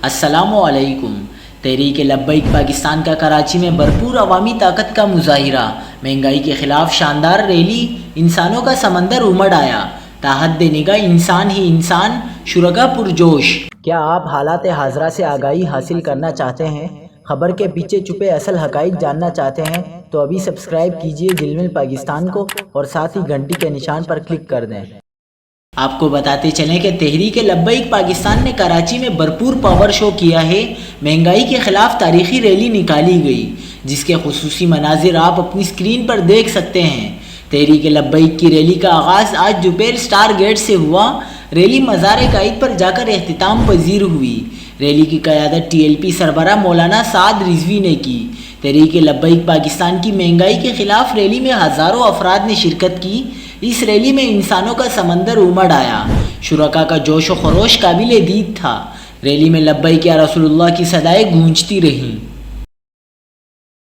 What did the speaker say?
السلام علیکم۔ تحریک لبیک پاکستان کا کراچی میں بھرپور عوامی طاقت کا مظاہرہ، مہنگائی کے خلاف شاندار ریلی، انسانوں کا سمندر امڑ آیا، تاحد نگاہ انسان ہی انسان، شرکا پرجوش۔ کیا آپ حالات حاضرہ سے آگاہی حاصل کرنا چاہتے ہیں؟ خبر کے پیچھے چھپے اصل حقائق جاننا چاہتے ہیں تو ابھی سبسکرائب کیجئے جلمل پاکستان کو اور ساتھ ہی گھنٹی کے نشان پر کلک کر دیں۔ آپ کو بتاتے چلیں کہ تحریک لبیک پاکستان نے کراچی میں بھرپور پاور شو کیا ہے۔ مہنگائی کے خلاف تاریخی ریلی نکالی گئی، جس کے خصوصی مناظر آپ اپنی اسکرین پر دیکھ سکتے ہیں۔ تحریک لبیک کی ریلی کا آغاز آج دوپہر اسٹار گیٹ سے ہوا۔ ریلی مزار قائد پر جا کر اختتام پذیر ہوئی۔ ریلی کی قیادت TLP سربراہ مولانا سعد رضوی نے کی۔ تحریک لبیک پاکستان کی مہنگائی کے خلاف ریلی میں ہزاروں افراد نے شرکت کی۔ اس ریلی میں انسانوں کا سمندر امڑ آیا، شرکا کا جوش و خروش قابل دید تھا۔ ریلی میں لبیک یا رسول اللہ کی صدائیں گونجتی رہیں۔